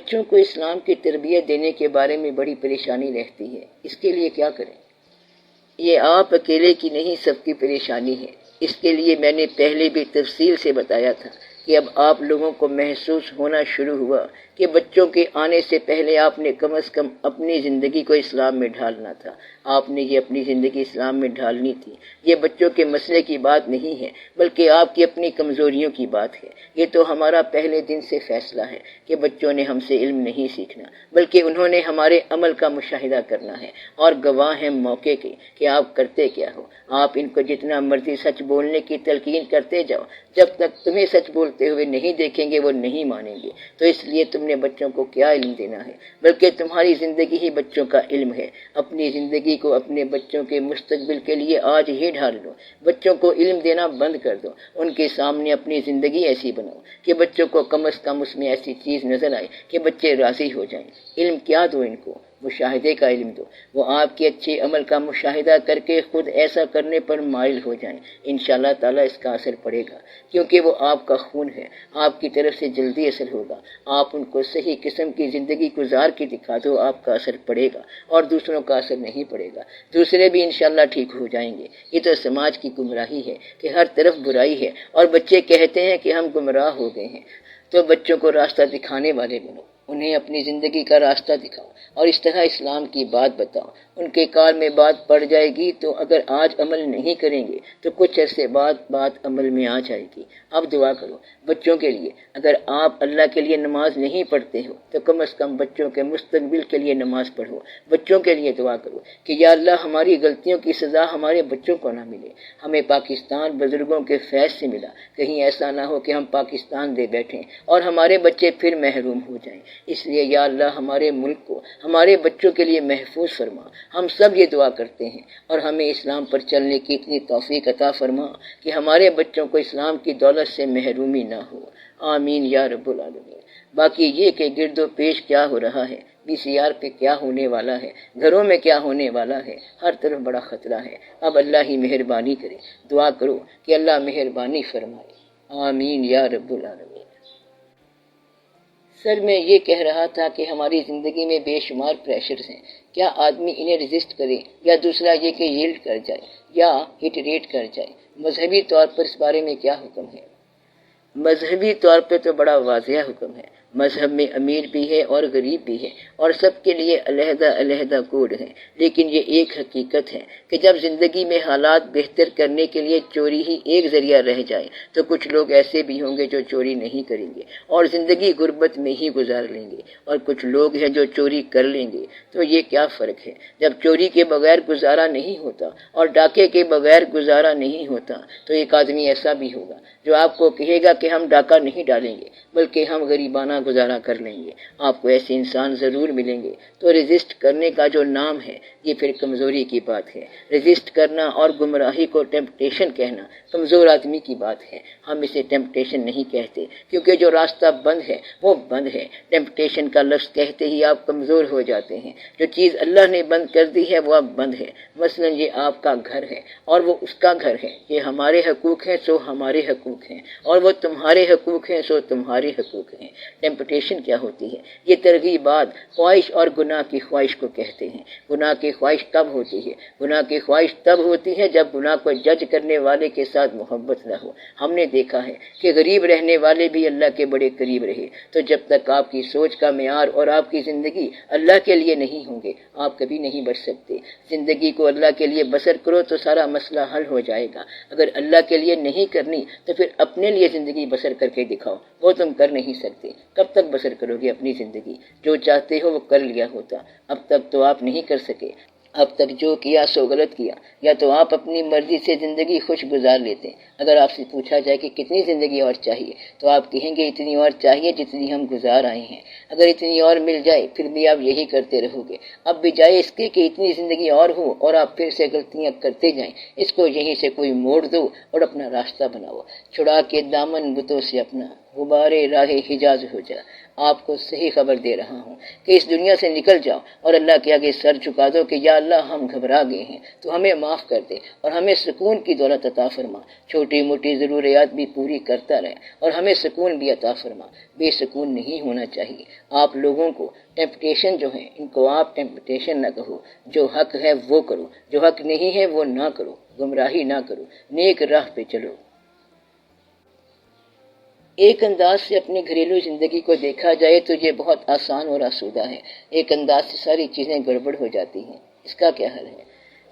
بچوں کو اسلام کی تربیت دینے کے بارے میں بڑی پریشانی رہتی ہے، اس کے لیے کیا کریں؟ یہ آپ اکیلے کی نہیں، سب کی پریشانی ہے۔ اس کے لیے میں نے پہلے بھی تفصیل سے بتایا تھا کہ اب آپ لوگوں کو محسوس ہونا شروع ہوا کہ بچوں کے آنے سے پہلے آپ نے کم از کم اپنی زندگی کو اسلام میں ڈھالنا تھا۔ آپ نے یہ اپنی زندگی اسلام میں ڈھالنی تھی۔ یہ بچوں کے مسئلے کی بات نہیں ہے، بلکہ آپ کی اپنی کمزوریوں کی بات ہے۔ یہ تو ہمارا پہلے دن سے فیصلہ ہے کہ بچوں نے ہم سے علم نہیں سیکھنا، بلکہ انہوں نے ہمارے عمل کا مشاہدہ کرنا ہے، اور گواہ ہیں موقع کے کہ آپ کرتے کیا ہو۔ آپ ان کو جتنا مرضی سچ بولنے کی تلقین کرتے جاؤ، جب تک تمہیں سچ بولتے ہوئے نہیں دیکھیں گے وہ نہیں مانیں گے۔ تو اس لیے تم نے بچوں کو کیا علم دینا ہے، بلکہ تمہاری زندگی ہی بچوں کا علم ہے۔ اپنی زندگی کو اپنے بچوں کے مستقبل کے لیے آج ہی ڈھال دو۔ بچوں کو علم دینا بند کر دو۔ ان کے سامنے اپنی زندگی ایسی بناؤ کہ بچوں کو کم از کم اس میں ایسی چیز نظر آئے کہ بچے راضی ہو جائیں۔ علم کیا دو ان کو؟ مشاہدے کا علم دو۔ وہ آپ کے اچھے عمل کا مشاہدہ کر کے خود ایسا کرنے پر مائل ہو جائیں۔ انشاءاللہ تعالیٰ اس کا اثر پڑے گا، کیونکہ وہ آپ کا خون ہے، آپ کی طرف سے جلدی اثر ہوگا۔ آپ ان کو صحیح قسم کی زندگی گزار کے دکھا دو، آپ کا اثر پڑے گا اور دوسروں کا اثر نہیں پڑے گا۔ دوسرے بھی انشاءاللہ ٹھیک ہو جائیں گے۔ یہ تو سماج کی گمراہی ہے کہ ہر طرف برائی ہے، اور بچے کہتے ہیں کہ ہم گمراہ ہو گئے ہیں۔ تو بچوں کو راستہ دکھانے والے بنو، انہیں اپنی زندگی کا راستہ دکھاؤ، اور اس طرح اسلام کی بات بتاؤ۔ ان کے کار میں بات پڑ جائے گی تو اگر آج عمل نہیں کریں گے تو کچھ عرصے بعد بات عمل میں آ جائے گی۔ اب دعا کرو بچوں کے لیے۔ اگر آپ اللہ کے لیے نماز نہیں پڑھتے ہو تو کم از کم بچوں کے مستقبل کے لیے نماز پڑھو۔ بچوں کے لیے دعا کرو کہ یا اللہ ہماری غلطیوں کی سزا ہمارے بچوں کو نہ ملے۔ ہمیں پاکستان بزرگوں کے فیض سے ملا، کہیں ایسا نہ ہو کہ ہم پاکستان دے بیٹھیں اور ہمارے بچے پھر محروم ہو جائیں۔ اس لیے یا اللہ ہمارے ملک کو ہمارے بچوں کے لیے محفوظ فرما۔ ہم سب یہ دعا کرتے ہیں، اور ہمیں اسلام پر چلنے کی اتنی توفیق عطا فرما کہ ہمارے بچوں کو اسلام کی دولت سے محرومی نہ ہو۔ آمین یا رب العالمین۔ باقی یہ کہ گرد و پیش کیا ہو رہا ہے، BCR پہ کیا ہونے والا ہے، گھروں میں کیا ہونے والا ہے، ہر طرف بڑا خطرہ ہے۔ اب اللہ ہی مہربانی کرے۔ دعا کرو کہ اللہ مہربانی فرمائے۔ آمین یا رب العالمین۔ سر میں یہ کہہ رہا تھا کہ ہماری زندگی میں بے شمار پریشرز ہیں، کیا آدمی انہیں ریزسٹ کرے، یا دوسرا یہ کہ ییلڈ کر جائے یا ہٹ ریٹ کر جائے؟ مذہبی طور پر اس بارے میں کیا حکم ہے؟ مذہبی طور پہ تو بڑا واضح حکم ہے۔ مذہب میں امیر بھی ہے اور غریب بھی ہے، اور سب کے لیے علیحدہ علیحدہ کوڈ ہیں۔ لیکن یہ ایک حقیقت ہے کہ جب زندگی میں حالات بہتر کرنے کے لیے چوری ہی ایک ذریعہ رہ جائے تو کچھ لوگ ایسے بھی ہوں گے جو چوری نہیں کریں گے اور زندگی غربت میں ہی گزار لیں گے، اور کچھ لوگ ہیں جو چوری کر لیں گے۔ تو یہ کیا فرق ہے؟ جب چوری کے بغیر گزارا نہیں ہوتا اور ڈاکے کے بغیر گزارا نہیں ہوتا تو ایک آدمی ایسا بھی ہوگا جو آپ کو کہے گا کہ ہم ڈاکہ نہیں ڈالیں گے بلکہ ہم غریبانہ گزارا کر لیں گے۔ آپ کو ایسے انسان ضرور ملیں گے۔ تو ریزسٹ کرنے کا جو نام ہے یہ پھر کمزوری کی بات ہے۔ ریزسٹ کرنا اور گمراہی کو ٹیمپٹیشن کہنا کمزور آدمی کی بات ہے۔ ہم اسے ٹیمپٹیشن نہیں کہتے، کیونکہ جو راستہ بند ہے وہ بند ہے۔ ٹیمپٹیشن کا لفظ کہتے ہی آپ کمزور ہو جاتے ہیں۔ جو چیز اللہ نے بند کر دی ہے وہ اب بند ہے۔ مثلا یہ آپ کا گھر ہے اور وہ اس کا گھر ہے۔ یہ ہمارے حقوق ہیں سو ہمارے حقوق ہیں، اور وہ تمہارے حقوق ہیں سو تمہارے حقوق ہیں۔ ٹیمپٹیشن کیا ہوتی ہے؟ یہ ترغیبات، خواہش اور گناہ کی خواہش کو کہتے ہیں۔ گناہ کی خواہش تب ہوتی ہے، گناہ کی خواہش تب ہوتی ہے جب گناہ کو جج کرنے والے کے ساتھ محبت نہ ہو۔ ہم نے دیکھا ہے کہ غریب رہنے والے بھی اللہ کے بڑے قریب رہے۔ تو جب تک آپ کی سوچ کا معیار اور آپ کی زندگی اللہ کے لیے نہیں ہوں گے آپ کبھی نہیں بچ سکتے۔ زندگی کو اللہ کے لیے بسر کرو تو سارا مسئلہ حل ہو جائے گا۔ اگر اللہ کے لیے نہیں کرنی تو پھر اپنے لیے زندگی بسر کر کے دکھاؤ، وہ تم کر نہیں سکتے۔ کب تک بسر کرو گے اپنی زندگی؟ جو چاہتے ہو وہ کر لیا ہوتا، اب تک تو آپ نہیں کر سکے۔ اب تک جو کیا سو غلط کیا، یا تو آپ اپنی مرضی سے زندگی خوش گزار لیتے۔ اگر آپ سے پوچھا جائے کہ کتنی زندگی اور چاہیے تو آپ کہیں گے اتنی اور چاہیے جتنی ہم گزار آئے ہیں۔ اگر اتنی اور مل جائے پھر بھی آپ یہی کرتے رہو گے۔ اب بجائے اس کے کہ اتنی زندگی اور ہو اور آپ پھر سے غلطیاں کرتے جائیں، اس کو یہیں سے کوئی موڑ دو اور اپنا راستہ بناؤ۔ چھڑا کے دامن بتوں سے اپنا، غبارے راہ حجاز ہو جا۔ آپ کو صحیح خبر دے رہا ہوں کہ اس دنیا سے نکل جاؤ اور اللہ کے آگے سر جھکا دو کہ یا اللہ ہم گھبرا گئے ہیں، تو ہمیں معاف کر دے اور ہمیں سکون کی دولت عطا فرما، چھوٹی موٹی ضروریات بھی پوری کرتا رہے اور ہمیں سکون بھی عطا فرما۔ بے سکون نہیں ہونا چاہیے۔ آپ لوگوں کو ٹیمپٹیشن جو ہے ان کو آپ ٹیمپٹیشن نہ کہو، جو حق ہے وہ کرو، جو حق نہیں ہے وہ نہ کرو، گمراہی نہ کرو، نیک راہ پہ چلو۔ ایک انداز سے اپنی گھریلو زندگی کو دیکھا جائے تو یہ بہت آسان اور آسودہ ہے، ایک انداز سے ساری چیزیں گڑبڑ ہو جاتی ہیں۔ اس کا کیا حل ہے؟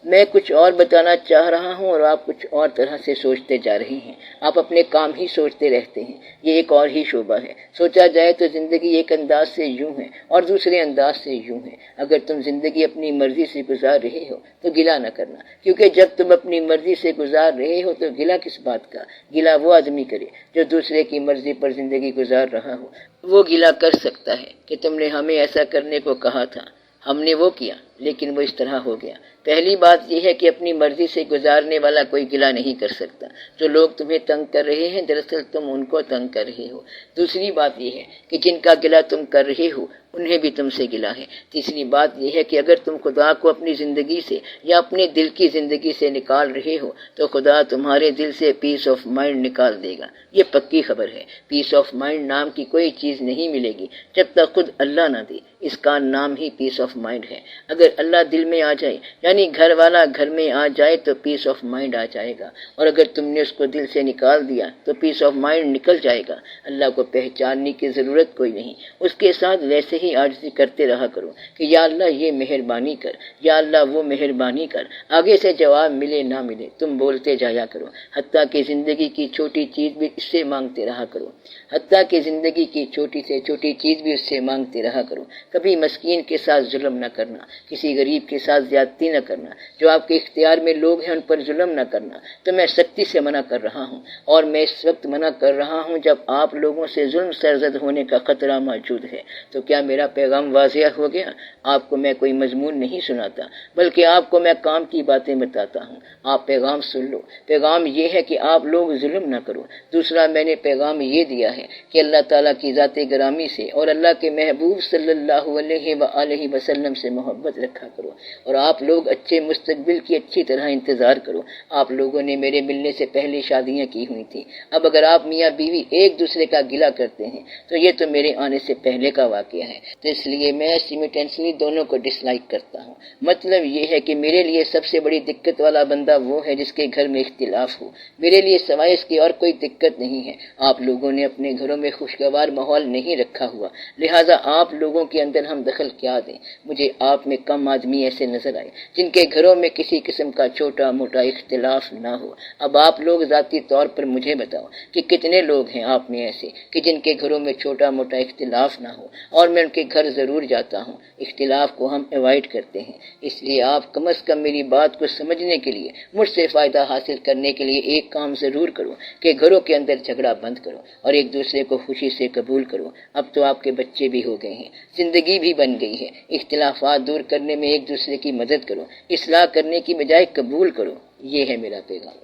میں کچھ اور بتانا چاہ رہا ہوں اور آپ کچھ اور طرح سے سوچتے جا رہی ہیں۔ آپ اپنے کام ہی سوچتے رہتے ہیں، یہ ایک اور ہی شعبہ ہے۔ سوچا جائے تو زندگی ایک انداز سے یوں ہے اور دوسرے انداز سے یوں ہے۔ اگر تم زندگی اپنی مرضی سے گزار رہے ہو تو گلہ نہ کرنا، کیونکہ جب تم اپنی مرضی سے گزار رہے ہو تو گلہ کس بات کا؟ گلہ وہ آدمی کرے جو دوسرے کی مرضی پر زندگی گزار رہا ہو۔ وہ گلہ کر سکتا ہے کہ تم نے ہمیں ایسا کرنے کو کہا تھا، ہم نے وہ کیا لیکن وہ اس طرح ہو گیا۔ پہلی بات یہ ہے کہ اپنی مرضی سے گزارنے والا کوئی گلہ نہیں کر سکتا۔ جو لوگ تمہیں تنگ کر رہے ہیں دراصل تم ان کو تنگ کر رہے ہو۔ دوسری بات یہ ہے کہ جن کا گلہ تم کر رہے ہو انہیں بھی تم سے گلہ ہے۔ تیسری بات یہ ہے کہ اگر تم خدا کو اپنی زندگی سے یا اپنے دل کی زندگی سے نکال رہے ہو تو خدا تمہارے دل سے پیس آف مائنڈ نکال دے گا۔ یہ پکی خبر ہے۔ پیس آف مائنڈ نام کی کوئی چیز نہیں ملے گی جب تک خود اللہ نہ دے۔ اس کا نام ہی پیس آف مائنڈ ہے۔ اگر اللہ دل میں آ جائے یعنی گھر والا گھر میں آ جائے تو پیس آف مائنڈ آ جائے گا، اور اگر تم نے اس کو دل سے نکال دیا تو پیس آف مائنڈ نکل جائے گا۔ اللہ کو پہچاننے کی ضرورت کوئی نہیں، اس کے ساتھ ویسے ہی عاجزی کرتے رہا کرو کہ یا اللہ یہ مہربانی کر، یا اللہ وہ مہربانی کر۔ آگے سے جواب ملے نہ ملے تم بولتے جایا کرو، حتیٰ کہ زندگی کی چھوٹی چیز بھی اس سے مانگتے رہا کرو، حتیٰ کہ زندگی کی چھوٹی سے چھوٹی چیز بھی اس سے مانگتے رہا کرو۔ کبھی مسکین کے ساتھ ظلم نہ کرنا، کسی غریب کے ساتھ زیادتی نہ کرنا، جو آپ کے اختیار میں لوگ ہیں ان پر ظلم نہ کرنا۔ تو میں سختی سے منع کر رہا ہوں، اور میں اس وقت منع کر رہا ہوں جب آپ لوگوں سے ظلم سرزد ہونے کا خطرہ موجود ہے۔ تو کیا میرا پیغام واضح ہو گیا؟ آپ کو میں کوئی مضمون نہیں سناتا بلکہ آپ کو میں کام کی باتیں بتاتا ہوں۔ آپ پیغام سن لو۔ پیغام یہ ہے کہ آپ لوگ ظلم نہ کرو۔ دوسرا میں نے پیغام یہ دیا ہے کہ اللہ تعالیٰ کی ذات گرامی سے اور اللہ کے محبوب صلی اللہ علیہ وآلہ وسلم سے محبت رکھا کرو، اور آپ لوگ اچھے مستقبل کی اچھی طرح انتظار کرو۔ آپ لوگوں نے میرے ملنے سے پہلے شادیاں کی ہوئی تھیں، اب اگر آپ میاں بیوی ایک دوسرے کا گلہ کرتے ہیں تو یہ تو میرے آنے سے پہلے کا واقعہ ہے، تو اس لیے میں سیمیٹنسلی دونوں کو ڈس لائک کرتا ہوں۔ مطلب یہ ہے کہ میرے لیے سب سے بڑی دقت والا بندہ وہ ہے جس کے گھر میں اختلاف ہو۔ میرے لیے سوائے اس کی اور کوئی دقت نہیں ہے۔ آپ لوگوں نے اپنے گھروں میں خوشگوار ماحول نہیں رکھا ہوا، لہٰذا آپ لوگوں کے اندر ہم دخل کیا دیں؟ مجھے آپ میں کم آدمی ایسے نظر آئے جن کے گھروں میں کسی قسم کا چھوٹا موٹا اختلاف نہ ہو۔ اب آپ لوگ ذاتی طور پر مجھے بتاؤ کہ کتنے لوگ ہیں آپ میں ایسے کہ جن کے گھروں میں چھوٹا موٹا اختلاف نہ ہو، اور میں ان کے گھر ضرور جاتا ہوں۔ اختلاف کو ہم ایوائڈ کرتے ہیں، اس لیے آپ کم از کم میری بات کو سمجھنے کے لیے، مجھ سے فائدہ حاصل کرنے کے لیے ایک کام ضرور کرو کہ گھروں کے اندر جھگڑا بند کرو اور ایک دوسرے کو خوشی سے قبول کرو۔ اب تو آپ کے بچے بھی ہو گئے ہیں، زندگی بھی بن گئی ہے، اختلافات دور کرنے میں ایک دوسرے کی مدد کرو، اصلاح کرنے کی بجائے قبول کرو۔ یہ ہے میرا پیغام۔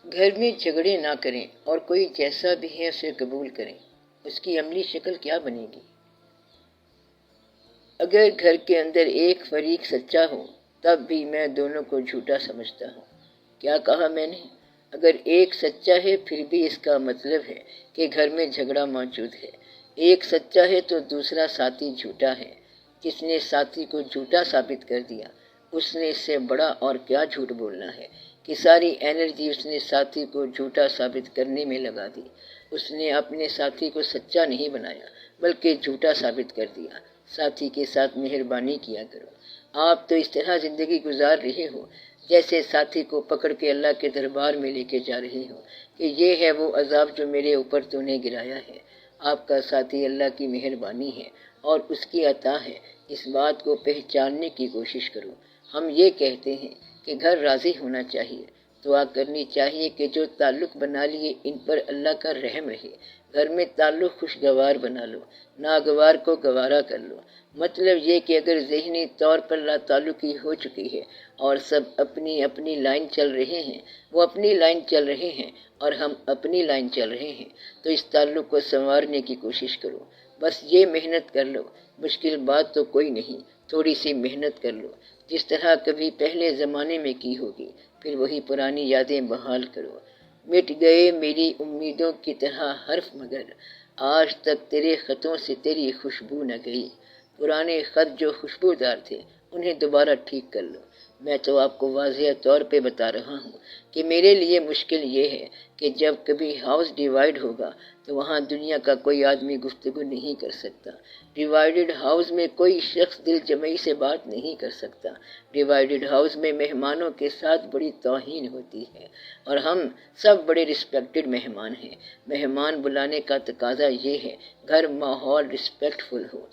گھر میں جھگڑے نہ کریں اور کوئی جیسا بھی ہے اسے قبول کریں۔ اس کی عملی شکل کیا بنے گی؟ اگر گھر کے اندر ایک فریق سچا ہو تب بھی میں دونوں کو جھوٹا سمجھتا ہوں۔ کیا کہا میں نے؟ اگر ایک سچا ہے پھر بھی اس کا مطلب ہے کہ گھر میں جھگڑا موجود ہے۔ ایک سچا ہے تو دوسرا ساتھی جھوٹا ہے۔ جس نے ساتھی کو جھوٹا ثابت کر دیا اس نے اس سے بڑا اور کیا جھوٹ بولنا ہے کہ ساری انرجی اس نے ساتھی کو جھوٹا ثابت کرنے میں لگا دی۔ اس نے اپنے ساتھی کو سچا نہیں بنایا بلکہ جھوٹا ثابت کر دیا۔ ساتھی کے ساتھ مہربانی کیا کرو۔ آپ تو اس طرح زندگی گزار رہے ہو جیسے ساتھی کو پکڑ کے اللہ کے دربار میں لے کے جا رہے ہو کہ یہ ہے وہ عذاب جو میرے اوپر تو نے گرایا ہے۔ آپ کا ساتھی اللہ کی مہربانی ہے اور اس کی عطا ہے، اس بات کو پہچاننے کی کوشش کرو۔ ہم یہ کہتے ہیں کہ گھر راضی ہونا چاہیے، دعا کرنی چاہیے کہ جو تعلق بنا لیے ان پر اللہ کا رحم رہے۔ گھر میں تعلق خوشگوار بنا لو، ناگوار کو گوارا کر لو۔ مطلب یہ کہ اگر ذہنی طور پر لا تعلقی ہو چکی ہے اور سب اپنی اپنی لائن چل رہے ہیں، وہ اپنی لائن چل رہے ہیں اور ہم اپنی لائن چل رہے ہیں، تو اس تعلق کو سنوارنے کی کوشش کرو۔ بس یہ محنت کر لو، مشکل بات تو کوئی نہیں، تھوڑی سی محنت کر لو، جس طرح کبھی پہلے زمانے میں کی ہوگی، پھر وہی پرانی یادیں بحال کرو۔ مٹ گئے میری امیدوں کی طرح حرف، مگر آج تک تیرے خطوں سے تیری خوشبو نہ گئی۔ پرانے خط جو خوشبودار تھے انہیں دوبارہ ٹھیک کر لو۔ میں تو آپ کو واضح طور پہ بتا رہا ہوں کہ میرے لیے مشکل یہ ہے کہ جب کبھی ہاؤس ڈیوائیڈ ہوگا تو وہاں دنیا کا کوئی آدمی گفتگو نہیں کر سکتا۔ ڈیوائیڈڈ ہاؤس میں کوئی شخص دل جمعی سے بات نہیں کر سکتا۔ ڈیوائیڈڈ ہاؤس میں مہمانوں کے ساتھ بڑی توہین ہوتی ہے، اور ہم سب بڑے رسپیکٹڈ مہمان ہیں۔ مہمان بلانے کا تقاضا یہ ہے گھر ماحول رسپیکٹ فل ہو۔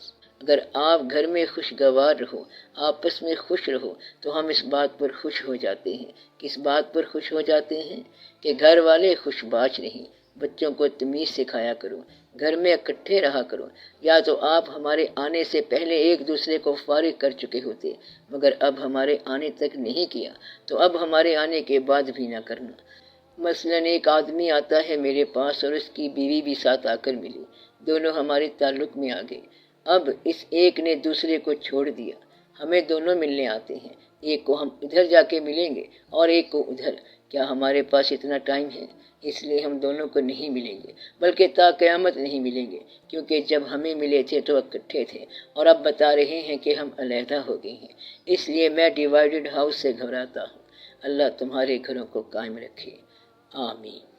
اگر آپ گھر میں خوشگوار رہو، آپس میں خوش رہو، تو ہم اس بات پر خوش ہو جاتے ہیں۔ کس بات پر خوش ہو جاتے ہیں؟ کہ گھر والے خوش باش رہیں۔ بچوں کو تمیز سکھایا کرو، گھر میں اکٹھے رہا کرو۔ یا تو آپ ہمارے آنے سے پہلے ایک دوسرے کو فارغ کر چکے ہوتے، مگر اب ہمارے آنے تک نہیں کیا، تو اب ہمارے آنے کے بعد بھی نہ کرنا۔ مثلاً ایک آدمی آتا ہے میرے پاس اور اس کی بیوی بھی ساتھ آ کر ملی، دونوں ہمارے تعلق میں آ گئے۔ اب اس ایک نے دوسرے کو چھوڑ دیا، ہمیں دونوں ملنے آتے ہیں، ایک کو ہم ادھر جا کے ملیں گے اور ایک کو ادھر۔ کیا ہمارے پاس اتنا ٹائم ہے؟ اس لیے ہم دونوں کو نہیں ملیں گے، بلکہ تا قیامت نہیں ملیں گے، کیونکہ جب ہمیں ملے تھے تو اکٹھے تھے، اور اب بتا رہے ہیں کہ ہم علیحدہ ہو گئے ہیں۔ اس لیے میں ڈیوائیڈڈ ہاؤس سے گھبراتا ہوں۔ اللہ تمہارے گھروں کو قائم رکھے، آمین۔